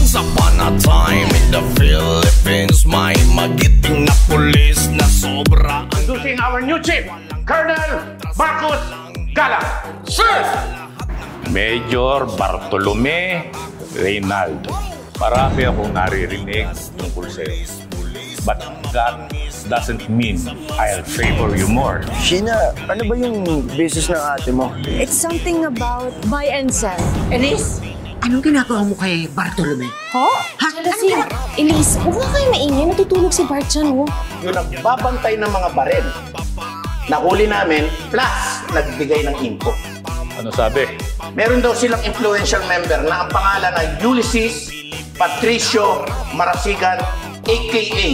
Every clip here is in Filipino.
Once upon a time in the Philippines, may magiting na pulis na sobra. Introducing our new chief, Colonel Marcos Gala. Sir! Major Bartolome Reynaldo. Marami akong naririnig tungkol sa'yo. But that doesn't mean I'll favor you more. Sheena, ano ba yung business ng ate mo? It's something about buy and sell. Elise, anong ginagawa mo kay Bartolome? Ha? Elise, huwag nga kayo maingay. Natutulog si Bart dyan, oh. Yung nagbabantay ng mga baril. Nahuli namin, plus nagbigay ng info. Ano sabi? Meron daw silang influential member na ang pangalan ay Ulysses Patricio Marasigan, a.k.a.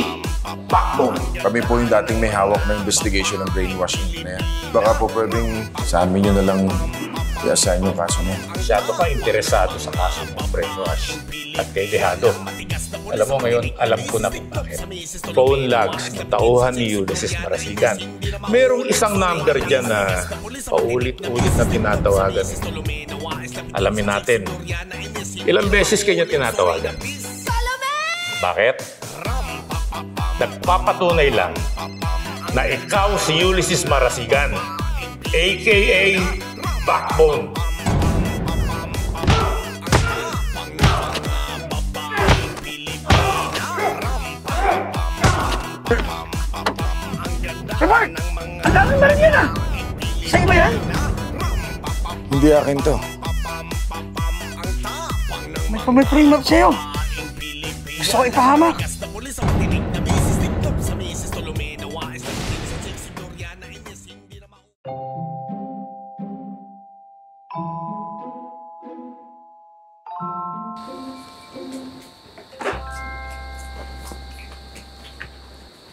Backbone. Kami po yung dating may hawak na investigation ng brainwashing na yan. Baka po pwedeng sa amin nyo na lang i-assign yung kaso mo. Masyado ka interesado sa kaso ng brainwash at kay Dejado. Alam mo ngayon, alam ko na kung bakit. Phone logs na tauhan ni Ulysses Marasigan. Merong isang number dyan na paulit-ulit na tinatawagan. Alamin natin, ilang beses kanya tinatawagan? Bakit? Nagpapatunay lang na ikaw si Ulysses Marasigan, a.k.a. Backbone. Sir Bart! Ang daming baril yan ah! Sa'yo ba yan? Hindi akin to. May frame up sa'yo. Gusto ko ipahamak.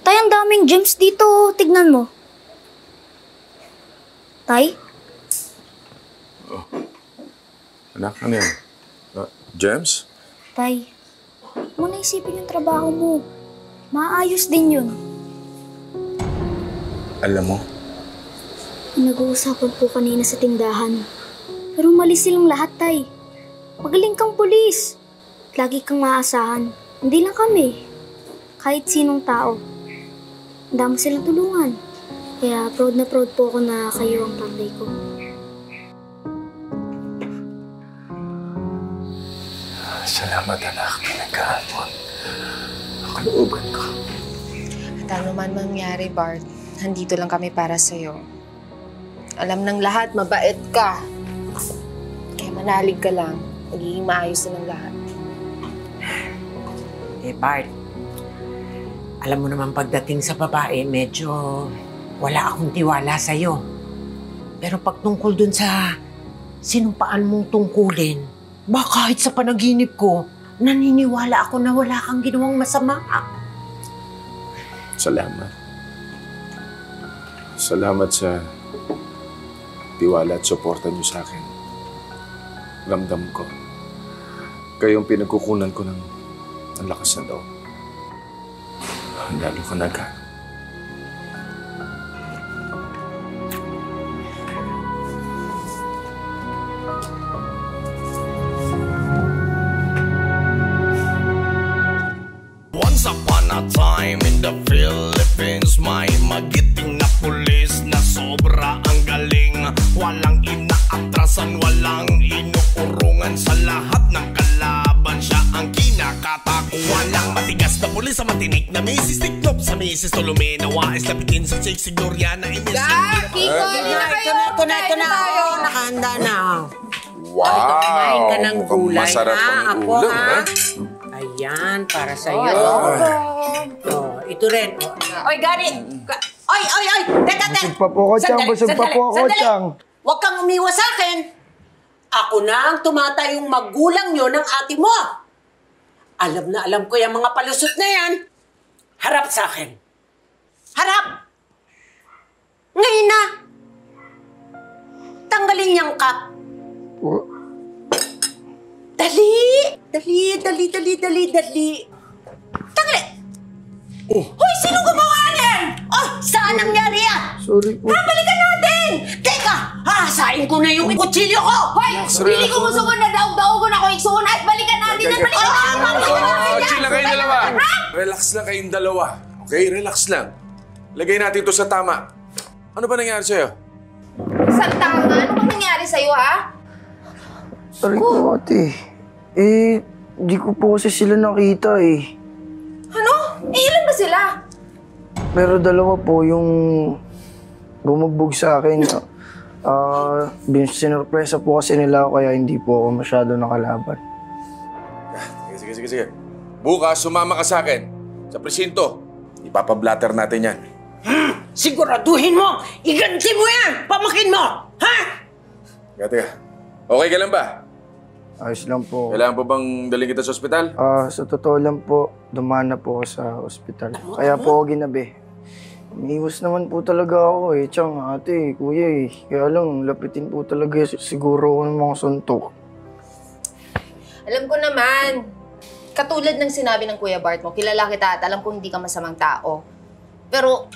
Tay, ang daming gems dito. Tignan mo. Tay? Oh. Anak, ano yan? James? Tay, huwag mo na isipin yung trabaho mo. Maayos din yun. Alam mo, Nag-uusapan po kanina sa tindahan. Pero mali silang lahat, Tay. Magaling kang pulis. Lagi kang maasahan. Hindi lang kami. Kahit sinong tao. Ang dami silang tulungan. Kaya proud na proud po ako na kayo ang tatay ko. salamat anak, pinagkaan mo ang kalooban ko. At ano man mangyari, Bart, nandito lang kami para sa'yo. Alam ng lahat, mabait ka. Kaya manalig ka lang. Magiging maayos na ng lahat. Eh, Bart, alam mo naman pagdating sa babae, medyo wala akong tiwala sa'yo. Pero pag tungkol dun sa sinumpaan mong tungkulin, kahit sa panaginip ko, naniniwala ako na wala kang ginawang masama. Salamat. Salamat sa tiwala at suporta niyo sa akin. Ramdam ko. Kayong pinagkukunan ko ng lakas na loob. Lalo ko naghan. Once upon a time in the Philippines, may magiting na pulis na sobra ang galing. Walang inaatrasan, walang inuurungan. Sa lahat ng kalaban, siya ang kinakatakuan. Walang matigas na pulis sa matinik na misis. Tiklop sa misis, Tolomena, wais lapitin sa chicks, Gloriana, Ines. Ito na. Nakahanda na. Wow! Kumain ka ng Mukhang gulay, masarap ha? ang Ako, ulam, ha? ha? Ayan, para sa'yo. Oh, ito rin. Oy, Gary! Oy! Teka! Busog pa po ako, Chang. Busog pa po ako, Chang. Huwag kang umiwas sa akin. Ako na ang tumatayong magulang nyo ng ate mo. Alam na alam ko yung mga palusot na yan. Harap sa akin. Harap! Ngayon na. Tanggalin niyang cup. Dali! Tanggalin! Hoy, sino gumawa niyan? Oh, saan nangyari yan? Sorry po. Balikan natin! Teka! Hahasain ko na yung kutsilyo ko! Hoy! Pili ko musugon na daog-daog ko na ko iksuon at balikan natin at balikan natin! Chill lang kayong dalawa. Relax lang kayong dalawa. Okay? Relax lang. Lagay natin ito sa tama. Ano ba nangyari sa'yo? Saan tama? Ano bang nangyari sa'yo, ha? Sorry po, ate. Di ko po kasi sila nakita eh. Ano? Ilan ba sila? Pero dalawa po yung bumugbog sa akin. Sinurpresa po kasi nila ako kaya hindi po ako masyado nakalaban. Sige. Bukas, sumama ka sa akin. Sa presinto. Ipapablatter natin yan. Siguraduhin mo! Iganti mo yan! Pamakin mo! Ha? Teka. Okay ka lang ba? Ayos lang po. Kailangan pa bang dalhin kita sa ospital? Sa totoo lang po, dumaan na po ako sa ospital. Kaya po ako ginabi. Umiiwas naman po talaga ako eh. Tiyang, ate, kuya eh. Kaya lang, lapitin po talaga siguro ako ng mga suntok. Alam ko naman. Katulad ng sinabi ng Kuya Bart mo, kilala kita at alam kong hindi ka masamang tao. Pero,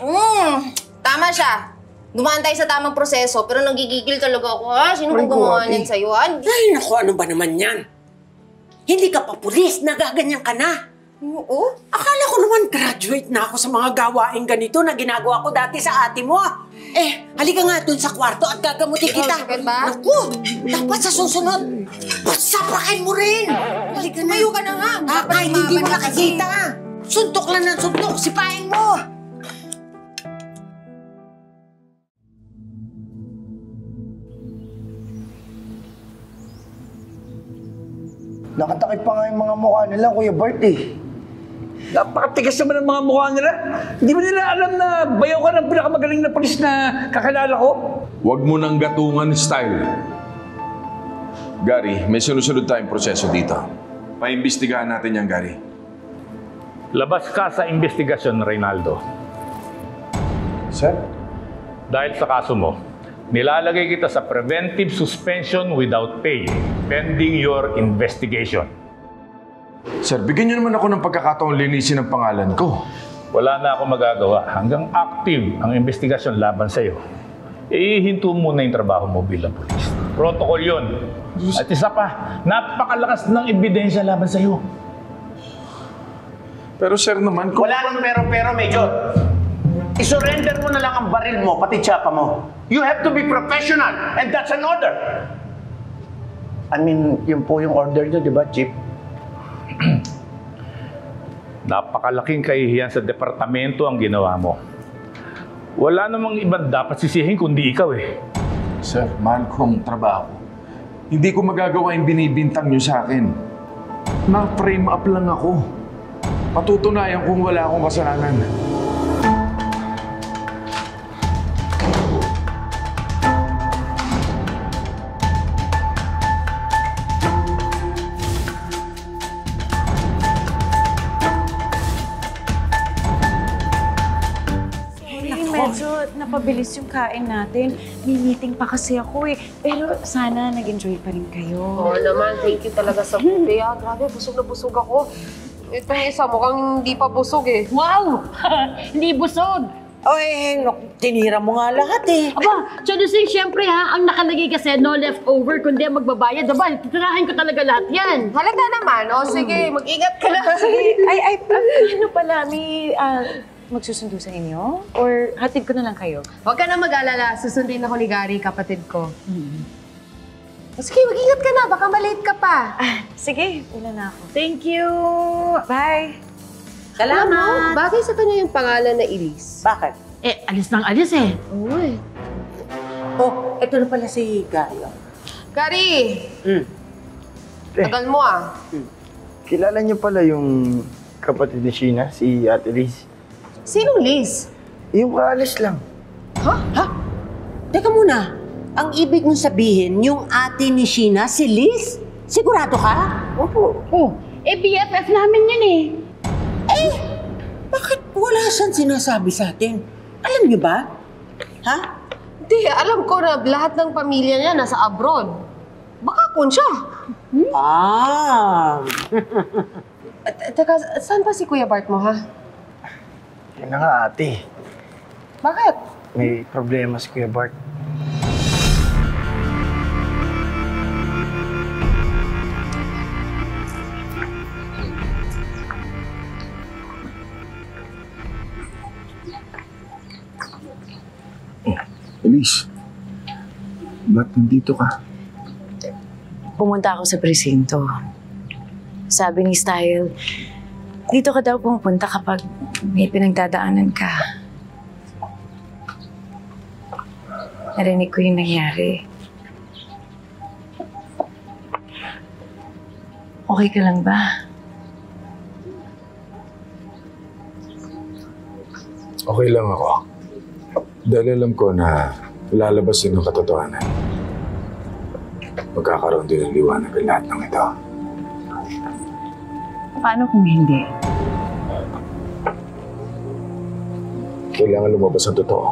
tama siya. Dumaan tayo sa tamang proseso, pero nagigigil talaga ako, ha? Sino bang gumawa niyan sa'yo, ha? Ay, naku, ano ba naman yan? Hindi ka pa pulis, nagaganyan ka na. Oo? Akala ko naman graduate na ako sa mga gawain ganito na ginagawa ko dati sa ate mo. Halika nga dun sa kwarto at gagamutin kita. Sakit ba? Naku, dapat sa susunod, pasapakin mo rin. Halika na. Tumayo ka na nga. Kahit hindi mo nakikita. Suntok lang ng suntok, sipain mo. Nakatakip pa nga yung mga mukha nila, Kuya Bart eh. Napakatigas naman ang mga mukha nila. Hindi mo nila alam na bayaw ka ng pinakamagaling na polis na kakilala ko. Huwag mo nang gatungan style. Gary, may sunod-sunod tayong proseso dito. Paimbestigahan natin yan, Gary. Labas ka sa investigasyon, Reynaldo. Sir? Dahil sa kaso mo, nilalagay kita sa preventive suspension without pay pending your investigation. Sir, bigyan niyo naman ako ng pagkakataon linisin ang pangalan ko. Wala na ako magagawa hanggang active ang investigasyon laban sa'yo. Ihinto muna yung trabaho mo bilang pulis. Protocol yun. At isa pa, napakalakas ng ebidensya laban sa'yo. Pero sir naman, kung... Wala nang pero, Major. I-surrender mo na lang ang baril mo, pati tsapa mo. You have to be professional, and that's an order. I mean, yun po yung order nyo, di ba, Chief? Napakalaking kahihiyan sa departamento ang ginawa mo. Wala namang ibang dapat sisihin kundi ikaw eh. Sir, mahal ko ang trabaho. Hindi ko magagawa yung binibintang nyo sa akin. Na-frame up lang ako. Patutunayan kung wala akong kasalanan. Medyo napabilis yung kain natin. May meeting pa kasi ako eh. Pero sana nag-enjoy pa rin kayo. Oo naman, thank you talaga sa buffet. Grabe, busog na busog ako. Itong isa, mukhang hindi pa busog eh. Wow! Hindi busog! Tinira mo nga lahat eh. Aba, Chadusing, siyempre ha, ang nakalagay kasi no leftover, kundi magbabayad. Aba, titirahin ko talaga lahat yan. Halata naman. O sige, mag-ingat ka na. Ano pala, may magsusundo sa inyo? Or hatid ko na lang kayo? Huwag ka na mag-alala. Susundin ako ni Gary, kapatid ko. O sige, mag-ingat ka na. Baka malate ka pa. Sige, una na ako. Thank you! Bye! Alam mo, bagay sa kanya yung pangalan na Elise. Bakit? Alis ng alis eh. Oo eh. Ito na pala si Gary. Gary! Tagal mo ah. Kilala niyo pala yung kapatid ni Sheena, si Ate Liz? Sinong Liz? Yung kaalis lang. Ha? Teka muna. Ang ibig mong sabihin, yung ate ni Sheena, si Liz? Sigurado ka? Opo. BFF namin yun eh. Bakit wala siyang sinasabi sa atin? Alam niyo ba? Ha? Hindi, alam ko na lahat ng pamilya niya nasa abroad. Baka kun siya. Teka, saan pa si Kuya Bart mo, ha? Yan na nga, ate. Bakit? May problema si Kuya Bart. Elise, ba't nandito ka? Pumunta ako sa presinto. Sabi ni Style, dito ka daw pumupunta kapag may pinagdadaanan ka. Narinig ko yung nangyari. Okay ka lang ba? Okay lang ako. Dahil alam ko na lalabas yun ng katotohanan. Magkakaroon din ng liwanag ang lahat ng ito. Paano kung hindi? Kailangan lumabas ang totoo.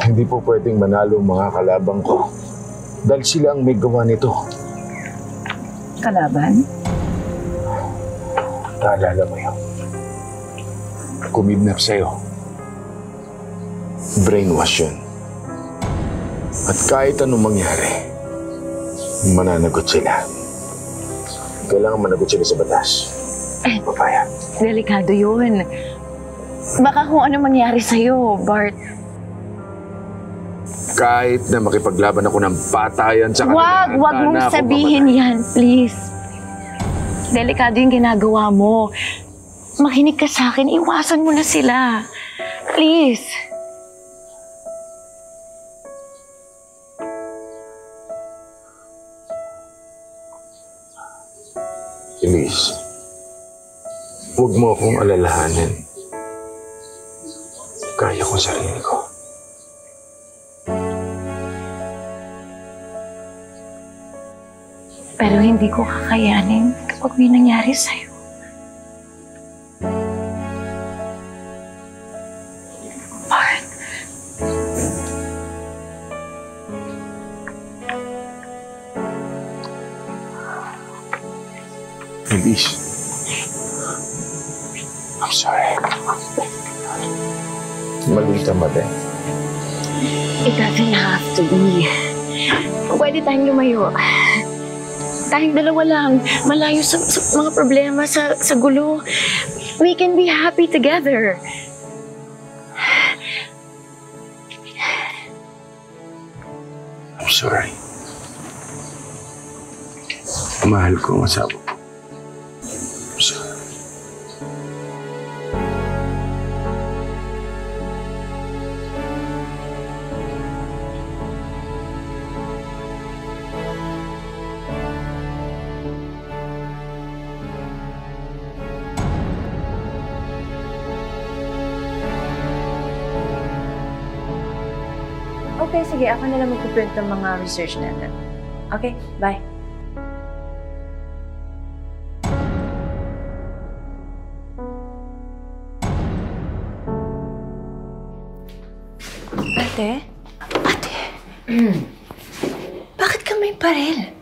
Hindi po pwedeng manalo ang mga kalabang ko dahil sila ang may gawa nito. Kalaban? Naalala mo yun? Kumidnap sa'yo. Brainwash yun. At kahit anong mangyari, mananagot sila. Kailangan managot sila sa batas. Papaya. Delikado yun. Baka kung ano mangyari sa'yo, Bart. Kahit na makipaglaban ako ng patayan sa kanila. Wag mong sabihin yan, please. Delikado yung ginagawa mo. Makinig ka sa akin, iwasan mo na sila. Please. Elise, huwag mo akong alalahanin. Kaya ko sarili ko. Pero hindi ko kakayanin kapag may nangyari sa'yo. Bart. Elise, I'm sorry. Mali tama din. It doesn't have to be. Pwede tayong lumayo. Tayong dalawa lang. Malayo sa mga problema, sa gulo. We can be happy together. I'm sorry. Mahal ko ang asawa ko. I'm sorry. Okay, sige. Ako na lang magpuprint ng mga research natin. Okay, bye. Ate? Ate? Bakit ka may baril?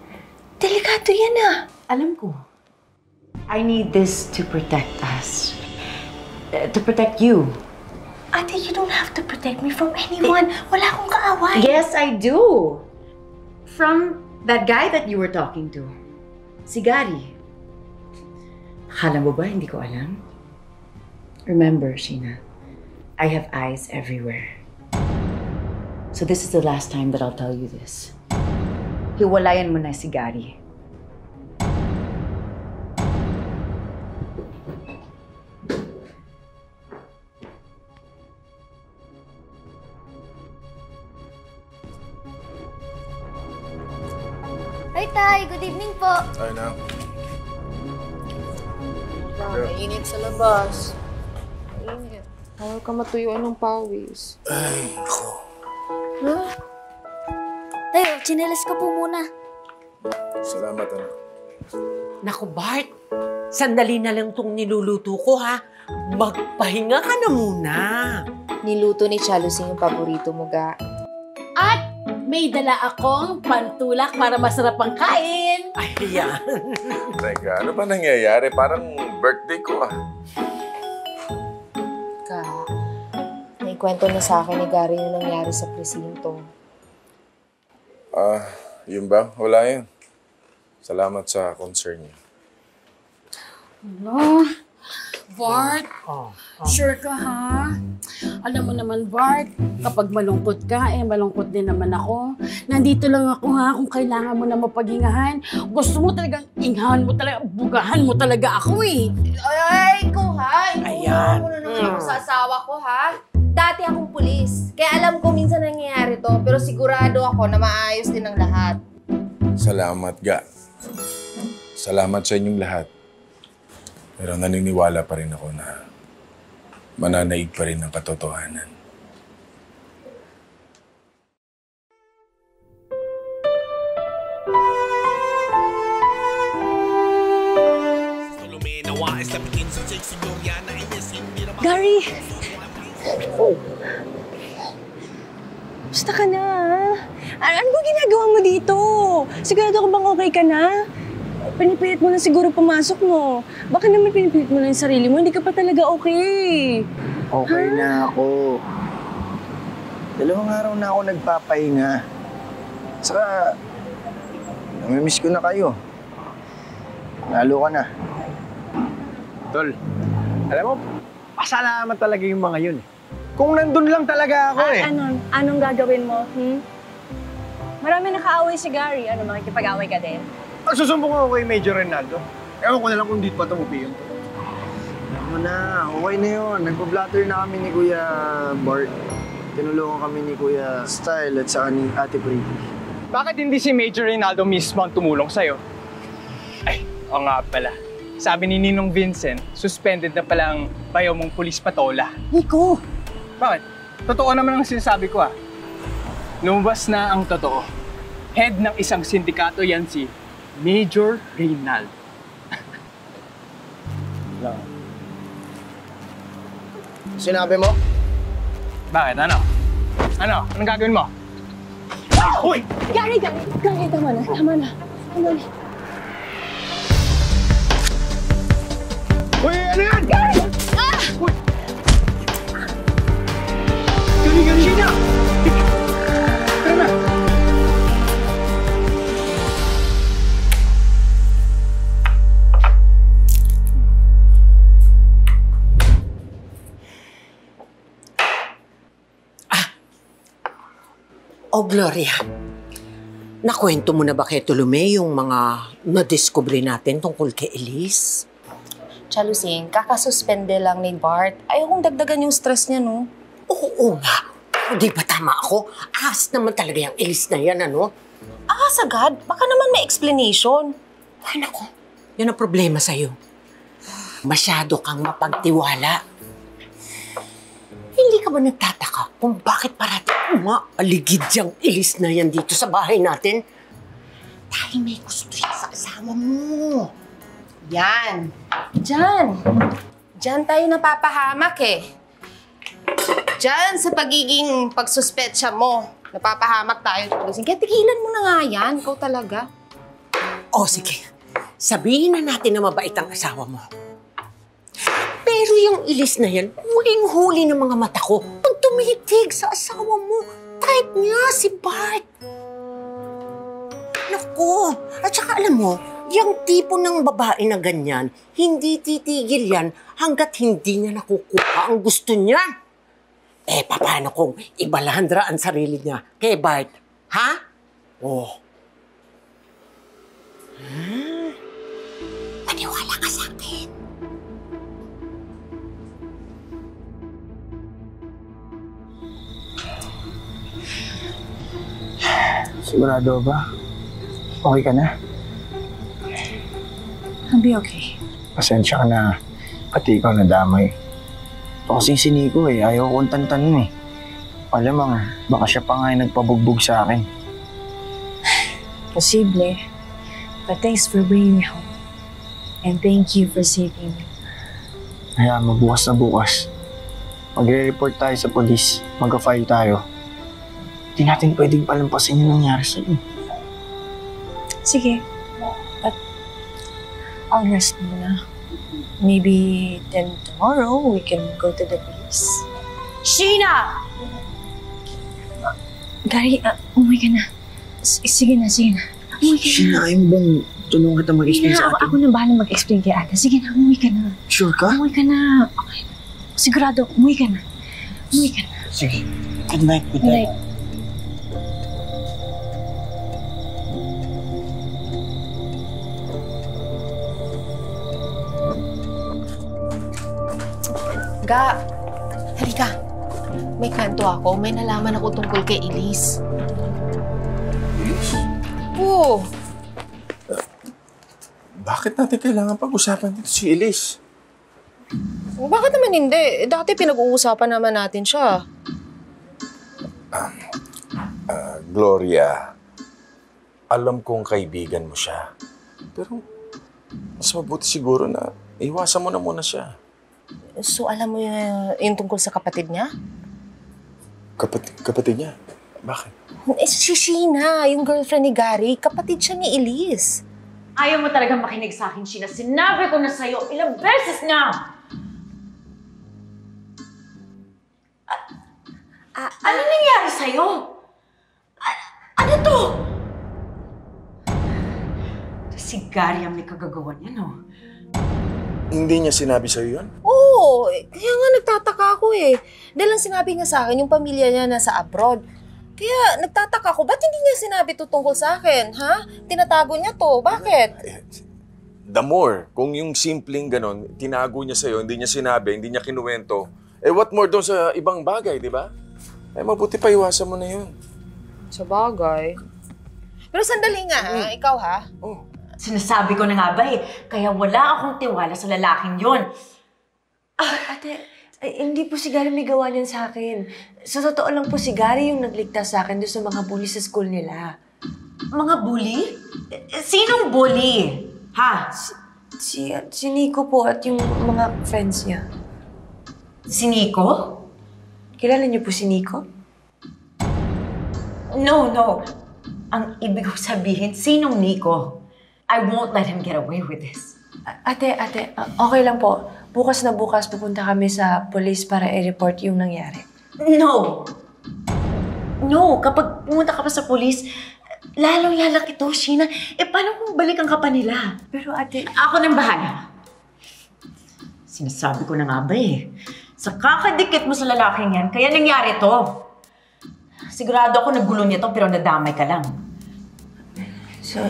Delikado yan ah. Alam ko. I need this to protect us. To protect you. Ate, you don't have to protect me from anyone. Wala akong kaaway. Yes, I do. From that guy that you were talking to. Si Gary. Akala mo ba hindi ko alam? Remember, Sheena, I have eyes everywhere. So this is the last time that I'll tell you this. Hiwalayan mo na si Gary. Hi, Tay. Good evening po. Tayo na. Mainit sa labas. Mainit. Bawal ka matuyuan ng pawis. Ay, ako. Huh? Tayo, chinelas ka po muna. Salamat, anak. Naku, Bart. Sandali na lang tong niluluto ko, ha? Magpahinga ka na muna. Niluto ni Chalusing yung paborito mo, Ga. At may dala akong pantulak para masarap ang kain. Ayan. Teka, ano ba nangyayari? Parang birthday ko ah. Ka, naikwento na sa akin ni Gary yung nangyari sa presinto. Yun ba? Wala yun. Salamat sa concern niyo. Ano? Bart, sure ka ha? Alam mo naman, Bart, kapag malungkot ka, malungkot din naman ako. Nandito lang ako ha, kung kailangan mo na mapaghingahan. Gusto mo talagang inghan mo talaga, bugahan mo talaga ako eh. Ay, ikaw ha? Ayan. Ikaw na naman ako sa asawa ko ha? Dati akong pulis, kaya alam ko minsan nangyayari to, pero sigurado ako na maayos din ang lahat. Salamat, Ga. Salamat sa inyong lahat. Pero naniniwala pa rin ako na mananaig pa rin ang katotohanan. Gary! Basta ka na, ha? Ano ba ginagawa mo dito? Sigurado ka bang okay ka na? Pinipilit mo na siguro pumasok mo. Baka naman pinipilit mo na yung sarili mo, hindi ka pa talaga okay. Okay na ako. 2 araw na ako nagpapahinga. Saka, namimiss ko na kayo. Lalo ka na. Tol, alam mo, pasalamat talaga yung mga yun. Kung nandun lang talaga ako Anong gagawin mo? Marami nakaaway si Gary. Ano, makikipag-away ka din? Susumbong ako kay Major Rinaldo. Ewan ko na lang kung dito pa tumupi yun. Alam mo na, okay na yun. Nagpa-blatter na kami ni Kuya Bart. Tinulungan kami ni Kuya Style at saka ni Ate Pretty. Bakit hindi si Major Rinaldo mismo ang tumulong sa'yo? Ay, o nga pala. Sabi ni Ninong Vincent, suspended na pala ang bayaw mong pulis patola. Nico! Bakit? Totoo naman ang sinasabi ko ah. Lumabas na ang totoo. Head ng isang sindikato yan si Major Rinaldo. Sinabi mo? Bakit? Ano? Anong gagawin mo? Uy! Gary, tama na. Uy, ano yan? Gary! Uy! Gary! Sheena! Tara na! Oh, Gloria. Nakwento mo na ba kay Tolome yung mga nadiskubre natin tungkol kay Elise? Chalusing, kakasuspende lang ni Bart. Ayaw kong dagdagan yung stress niya, no? Oo nga. Di ba tama ako? Ahas naman talaga yung Elise na yan, ano? Ahas agad? Baka naman may explanation. Ay, naku. Yan ang problema sa'yo. Masyado kang mapagtiwala. Hindi ka ba nagtataka kung bakit parati umaaligid yung Elise na yan dito sa bahay natin? Dahil may gusto yan sa asawa mo. Yan. Diyan tayo napapahamak eh. Diyan sa pagiging pagsuspetsya mo, napapahamak tayo. Kaya tigilan mo na nga yan. Ikaw talaga. O sige, sabihin na natin na mabait ang asawa mo. Pero yung Elise na yan, huling-huli ng mga mata ko pag tumitig sa asawa mo. Type niya si Bart. Naku, at saka alam mo, yung tipo ng babae na ganyan, hindi titigil yan hanggat hindi niya nakukuha ang gusto niya. Eh, paano kung ibalandra ang sarili niya kay Bart? Ha? Oh. Maniwala ka sa akin. Sigurado ba? Okay ka na? I'll be okay. Pasensya ka na. Pati ikaw nadamay. Ito kasing si Nico eh. Ayaw kong tantanin eh. Alamang, baka siya pa nga yung nagpabugbog sa akin. Posible. But thanks for bringing me home. And thank you for saving me. Kaya bukas na bukas. Magre-report tayo sa polis. Mag-file tayo. Hindi natin pwedeng palampasin yung nangyari sa'yo. Sige. But I'll rest muna. Maybe then tomorrow we can go to the police. Sheena! Gary, umuwi ka na. Sige na. Sheena, ayaw mo bang tulungan kita mag-explain sa atin? Ako na bahala mag-explain kay ate. Sige na, umuwi ka na. Sure ka? Umuwi ka na. Okay. Sigurado, umuwi ka na. Umuwi ka na. Sige. Good night, good night. Good night. Ga, halika. May kanto ako. May nalaman ako tungkol kay Elise. Elise? Oo. Bakit natin kailangan pag-usapan dito si Elise? Bakit naman hindi? Dati pinag-uusapan naman natin siya. Gloria, alam kong kaibigan mo siya. Pero mas mabuti siguro na iwasan mo na muna siya. So, alam mo yung tungkol sa kapatid niya? Kapatid niya? Bakit? Si Sheena, yung girlfriend ni Gary. Kapatid siya ni Elise. Ayaw mo talagang makinig sa akin, Sheena. Sinabi ko na sa'yo ilang beses na! Ano nangyari sa'yo? Ano to? Si Gary ang may kagagawa niya, no? Hindi niya sinabi sa'yo yun? Oo, kaya nga nagtataka ako eh. Dahil ang sinabi niya sa akin, yung pamilya niya nasa abroad. Kaya nagtataka ako, ba't hindi niya sinabi to tungkol sa akin, ha? Tinatago niya to, bakit? The more, kung yung simpleng ganon, tinago niya sa'yo, hindi niya sinabi, hindi niya kinuwento, what more doon sa ibang bagay, di ba? Mabuti pa iwasan mo na yun. Sa bagay. Pero sandali nga, ha? Ikaw, ha? Oh. Sinasabi ko na nga ba eh, kaya wala akong tiwala sa lalaking yon. Ate, hindi po si Gary may gawa niyan sa akin. Sa totoo lang po si Gary yung nagligtas sa akin doon sa mga bully sa school nila. Mga bully? Sinong bully? Ha? Si Nico po at yung mga friends niya. Si Nico? Kilala niyo po si Nico? No. Ang ibig ko sabihin, sinong Nico? I won't let him get away with this. Ate, okay lang po. Bukas na bukas pupunta kami sa police para i-report yung nangyari. No, kapag pumunta ka pa sa police, lalong lalaki to, Sheena. Paano kung balikan ka pa nila? Pero ate... Ako nang bahala. Sinasabi ko na nga ba eh. Sa kakadikit mo sa lalaking yan, kaya nangyari to. Sigurado ako nagulo niya to, pero nadamay ka lang.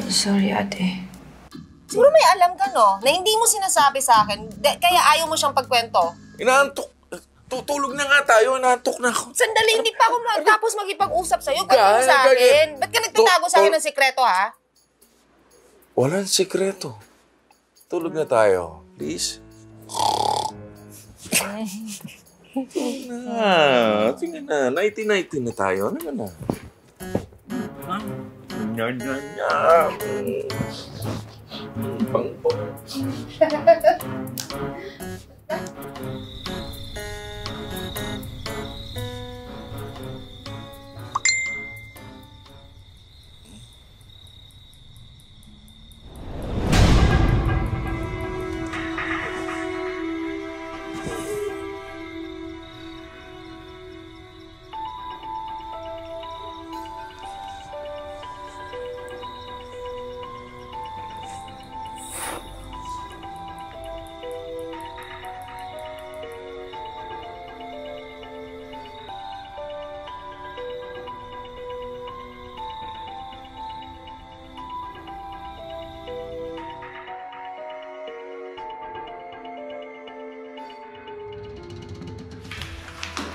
Sorry, ate. Siguro may alam ka, no? Na hindi mo sinasabi sa akin, kaya ayaw mo siyang pagkwento. Inaantok. Tutulog na nga tayo. Inaantok na ako. Sandali, hindi pa ako matapos makipag-usap sa'yo. Ganun mo sa akin. Ba't ka nagtatago sa akin ng sikreto, ha? Walang sikreto. Tulog na tayo. Please. Tingnan na. Nighty-nighty na tayo. Ano na? Pang-pang.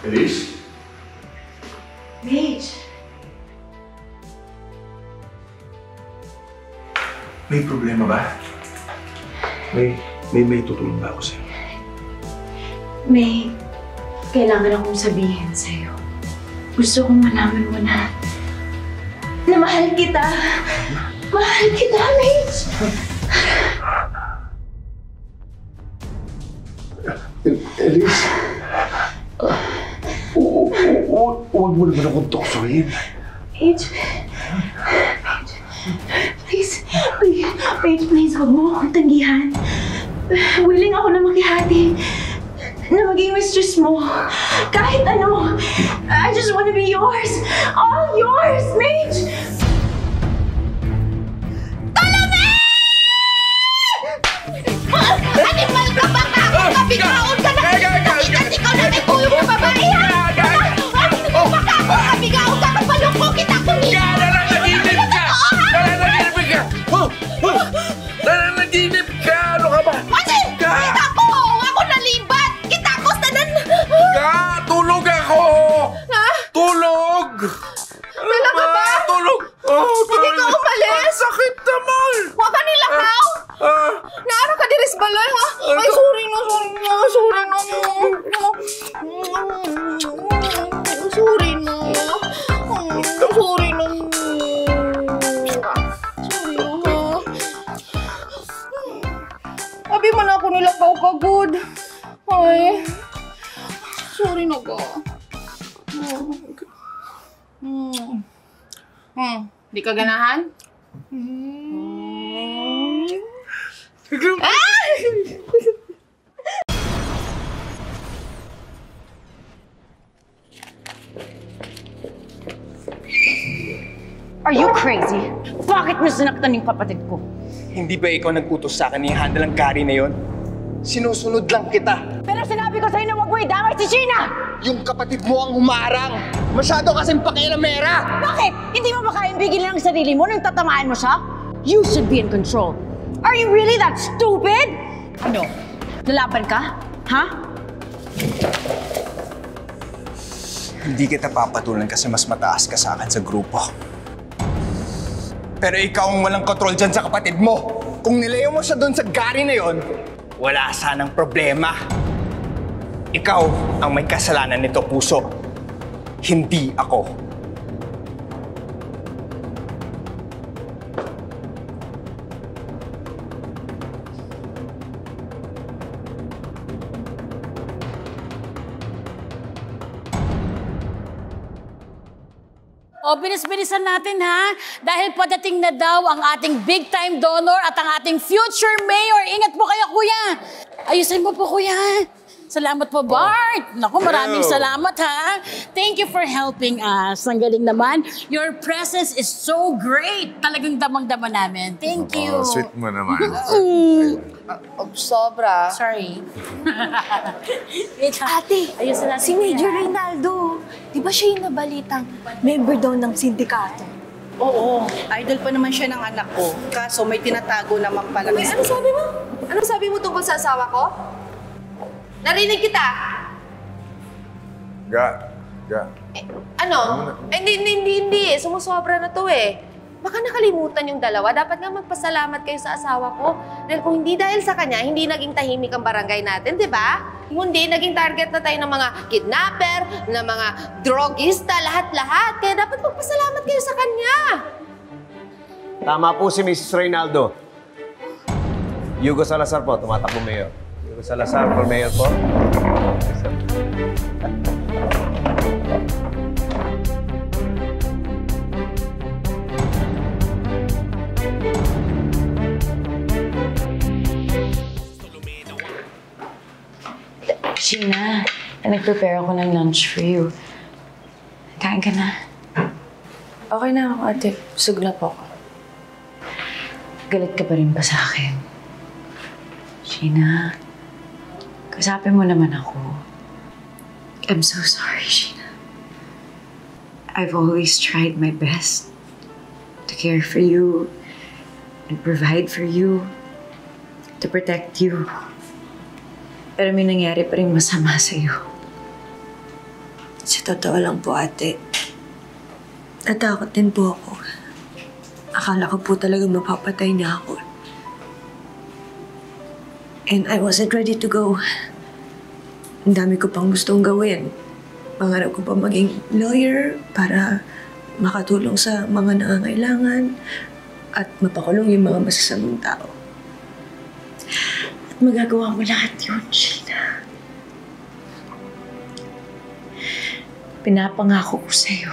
Elise? Mitch! May problema ba? May tutulong ba ako sa'yo? May kailangan akong sabihin sa'yo. Gusto kong malaman mo na mahal kita. Mahal kita, Mitch! Elise? Huwag mo naman akong tuksohin. Mitch, please, huwag mo akong tanggihan. Willing ako na makihati, na maging mistress mo. Kahit ano, I just want to be yours. All yours, Mitch! Miss Baloy, ha? Ay, sorry na. Sorry na. Sorry na. Abi man ako nilagaw ka, good. Ay, sorry na ka. Di ka ganahan? Are you crazy? Bakit mo sinaktan yung kapatid ko? Hindi ba ikaw nag-utos sa akin ni handle ang Gary na yon? Sinusunod lang kita. Pero sinabi ko sa'yo na huwag mo idamay si Sheena! Yung kapatid mo ang humarang. Masyado kasing pakialamera. Bakit? Hindi mo ba kayang bigyan ang sarili mo nang tatamaan mo siya? You should be in control. Are you really that stupid? Ano? Lalaban ka? Ha? Hindi kita papatulan kasi mas mataas ka sa akin sa grupo. Pero ikaw ang walang kontrol dyan sa kapatid mo. Kung nilayo mo siya doon sa Gary na yon, wala sanang problema. Ikaw ang may kasalanan nito, puso. Hindi ako. O, binis-binisan natin ha. Dahil padating na daw ang ating big-time donor at ang ating future mayor. Ingat po kayo, kuya. Ayusin mo po, kuya. Salamat po, Bart. Naku, maraming salamat ha. Thank you for helping us. Ang galing naman. Your presence is so great. Talagang damang-dama namin. Thank you. Sweet mo naman. Sobra. Sorry. Ate, ayusin natin si Major Reynaldo. Di ba siya yung nabalitang member daw ng sindikato? Oo, idol pa naman siya ng anak ko. Kaso may tinatago naman pala. Uy, ano sabi mo? Ano sabi mo tungkol sa asawa ko? Narinig kita. Ga. Ano? Hindi. Sumusobra na to eh. Baka nakalimutan yung dalawa. Dapat nga magpasalamat kayo sa asawa ko. Dahil kung hindi dahil sa kanya, hindi naging tahimik ang barangay natin, di ba? Hindi, naging target na tayo ng mga kidnapper, ng mga drogista, lahat-lahat. Kaya dapat magpasalamat kayo sa kanya. Tama po si Mrs. Reynaldo. Hugo Salazar po, tumatakbo mayor. Hugo Salazar for mayor po. Sheena, nag-prepare ako ng lunch for you. Kain ka na. Okay na ako, ate. Busog na po ako. Galit ka pa rin ba sa akin? Sheena, kasapin mo naman ako. I'm so sorry, Sheena. I've always tried my best to care for you and provide for you, to protect you. Pero may nangyari pa rin masama sa'yo. Sa totoo lang po, ate. Natakot din po ako. Akala ko po talaga mapapatay niya ako. And I wasn't ready to go. Ang dami ko pang gustong gawin. Pangarap ko pa maging lawyer para makatulong sa mga nangangailangan at mapakulong yung mga masasamang tao. At magagawa mo lahat yun, Sheena. Pinapangako ko sa'yo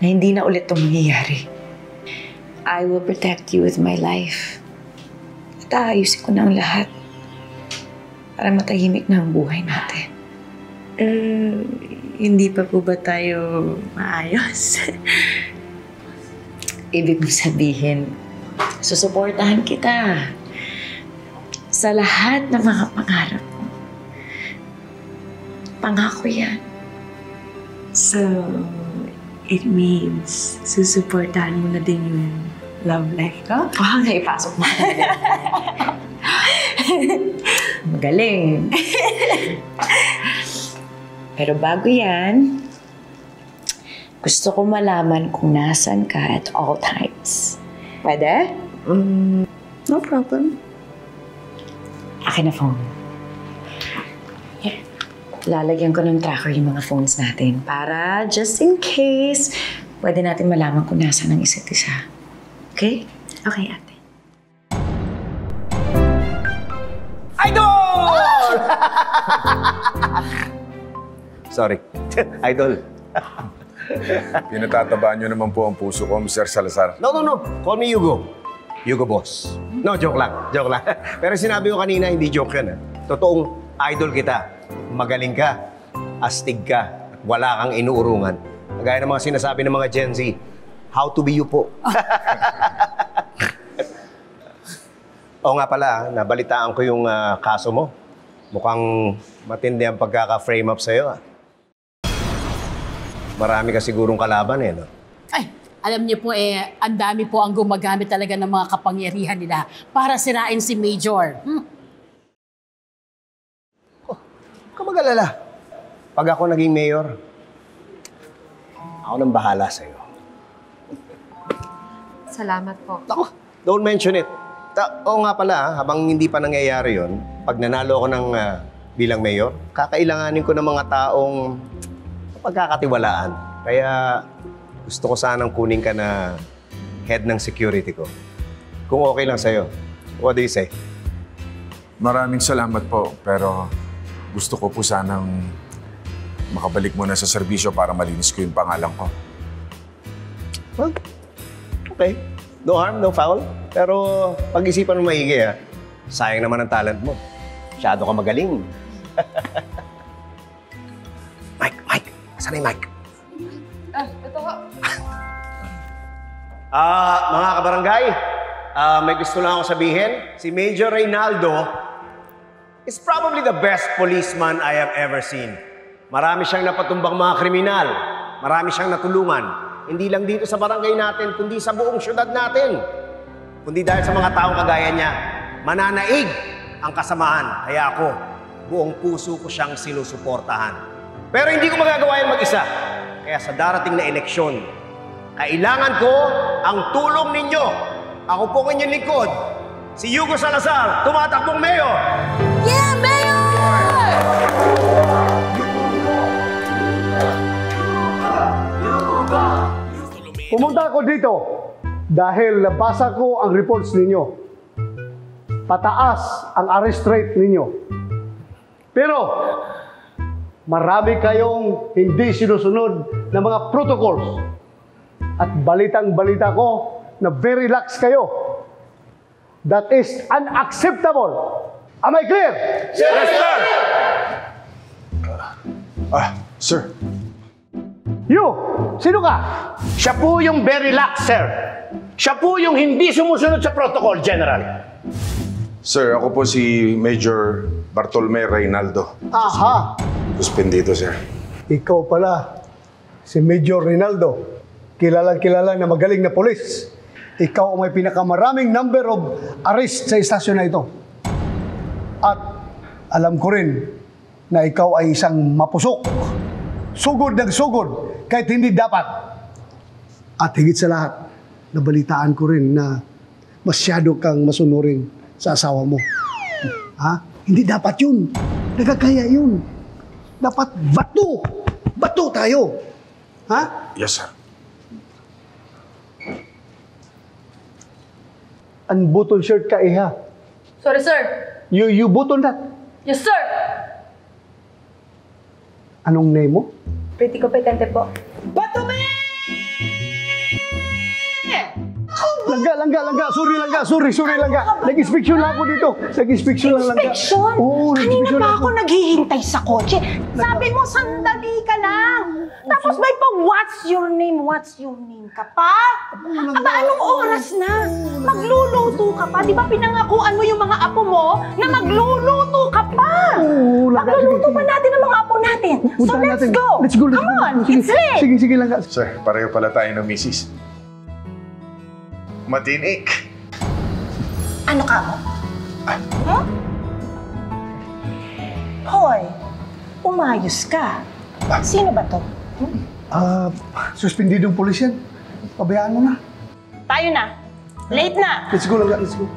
na hindi na ulit itong mangyayari. I will protect you with my life. At aayusin ko na ang lahat para matahimik na ang buhay natin. Hindi pa po ba tayo maayos? Ibig sabihin, susuportahan kita sa lahat ng mga pangarap mo. Pangako yan. So, it means susuportahan mo na din yung love life ko? Naipasok mo na din. Magaling. Pero bago yan, gusto ko malaman kung nasan ka at all times. Pwede? No problem. Akin na phone. Here. Lalagyan ko ng tracker yung mga phones natin para just in case, pwede natin malaman kung nasa ng isa't isa. Okay? Okay, ate. Idol! Sorry. Idol. Pinatatabaan niyo naman po ang puso ko, Mr. Salazar. No. Call me Hugo. Hugo boss. No, joke lang. Pero sinabi ko kanina, hindi joke yan. Totoong idol kita. Magaling ka, astig ka, at wala kang inuurungan. Gaya ng mga sinasabi ng mga Gen Z, how to be you po. Oo nga pala, nabalitaan ko yung kaso mo. Mukhang matindi ang pagkaka-frame up sa'yo. Marami ka sigurong kalaban no? Ay, alam niyo po ang dami po ang gumagamit talaga ng mga kapangyarihan nila para sirain si Major. Huwag ka mag-alala. Pag ako naging mayor, ako nang bahala sa'yo. Salamat po. Ako, don't mention it. Oo nga pala, habang hindi pa nangyayari yon, pag nanalo ako ng bilang mayor, kakailanganin ko ng mga taong pagkakatiwalaan. Kaya gusto ko sanang kunin ka na head ng security ko. Kung okay lang sa'yo. What do you say? Maraming salamat po, pero gusto ko po sanang makabalik muna sa serbisyo para malinis ko yung pangalan ko. Well, okay. No harm, no foul. Pero pag-isipan mo maigi, sayang naman ang talent mo. Masyado ka magaling. Mike. Saan yung Mike? Ito ho. Mga kabarangay, may gusto lang ako sabihin. Si Major Reynaldo is probably the best policeman I have ever seen. Marami siyang napatumbang mga kriminal. Marami siyang natulungan. Hindi lang dito sa barangay natin, kundi sa buong syudad natin. Kundi dahil sa mga taong kagaya niya, mananaig ang kasamaan. Kaya ako, buong puso ko siyang sinusuportahan. Pero hindi ko magagawa yan mag-isa. Kaya sa darating na eleksyon, kailangan ko ang tulong ninyo. Ako po ang inyong lingkod, si Hugo Salazar, tumatakbong mayor! Yeah, mayor! Pumunta ako dito dahil nabasa ko ang reports ninyo. Pataas ang arrest rate ninyo. Pero marami kayong hindi sinusunod ng mga protocols. At balitang-balita ko na very lax kayo. That is unacceptable. Am I clear? Yes, sir! Sir. You, sino ka? Siya po yung very lax, sir. Siya po yung hindi sumusunod sa protocol, General. Sir, ako po si Major Bartolome Reynaldo. Aha! Suspendido, sir. Ikaw pala, si Major Reynaldo. Kilalang-kilala na magaling na polis. Ikaw ang may pinakamaraming number of arrest sa istasyon na ito. At alam ko rin na ikaw ay isang mapusok. Sugod ng sugod, kahit hindi dapat. At higit sa lahat, nabalitaan ko rin na masyado kang masunurin sa asawa mo. Ha? Hindi dapat yun. Nagkakaya yun. Dapat bato. Bato tayo. Ha? Yes, sir. Unbutton shirt ka, Iha. Sorry, sir. You button that. Yes, sir. Anong name mo? Pretty kompetente po. Langga. Sorry, langga. Nag-inspection lang ako dito. Nag-inspection lang, langga. Inspection? Oo, Kanina pa ako naghihintay sa kotse. Sabi mo, sandali ka lang. Tapos may pa, what's your name ka pa? Aba, anong oras na? Magluluto ka pa. Di ba pinangakuan mo yung mga apo mo na magluluto ka pa? Magluluto pa natin ang mga apo natin. So let's go. Come on, it's late. Sige, langga. Sir, pareho pala tayo ng misis. Matinik. Ano ka mo? Huh? Hoy, umayos ka. Sino ba to? Suspendidong pulis yan. Pabayaan mo na. Tayo na. Late na. Let's go, langga. Let's go.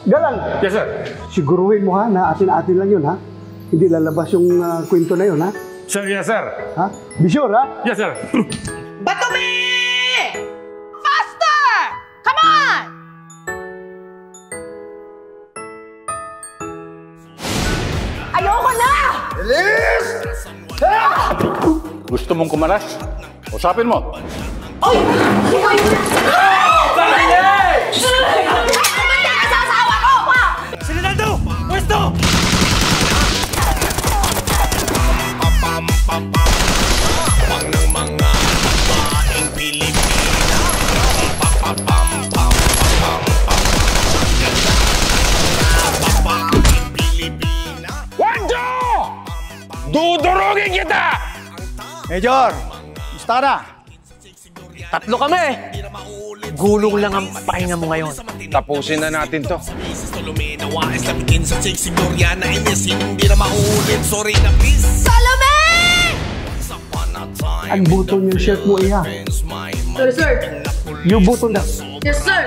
Galang! Yes, sir. Siguruhin mo ha, na atin-atin lang yun ha. Hindi lalabas yung kwento na yun ha. Sir, yes, sir. Ha? Be sure ha? Yes, sir. Batumi! Faster! Come on! Ayoko na! Bilis! Gusto mong kumalas? Usapin mo. Oy! Oy! Si Rinaldo! Pwesto! Pang ng mga babaeng Pilipina. Babaeng Pilipina. Wando! Dudurugin kita! Major, gusto ka na? Tatlo kami. Gulong lang ang pahinga mo ngayon. Tapusin na natin to. Nawais na bikin sa sexy Gloriana Ines. Hindi na maulit, sorry na please. Salome! Ang button yung shirt mo iha. Sir, sir. Yung button na. Yes, sir.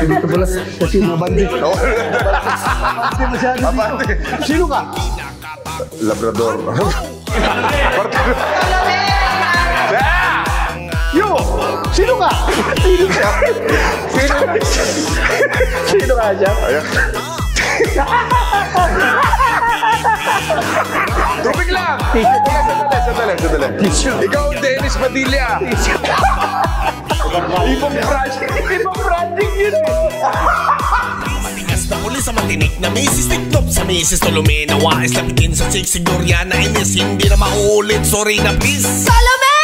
Dito pala kasi mabandi. Mabandi masyado dito. Sino ka? Labrador. Yo! Sino ka? Sino ka? Sino ka siya? Tubig lang! Sandali. Ikaw, Dennis Padilla. Ibang branding yun Matigas na uli sa matinik na Mrs. Tiklop sa Mrs. Tolome. Nawais na bikin sa sexy Gloriana Ines. Hindi na maulit, sorry na please. Salome!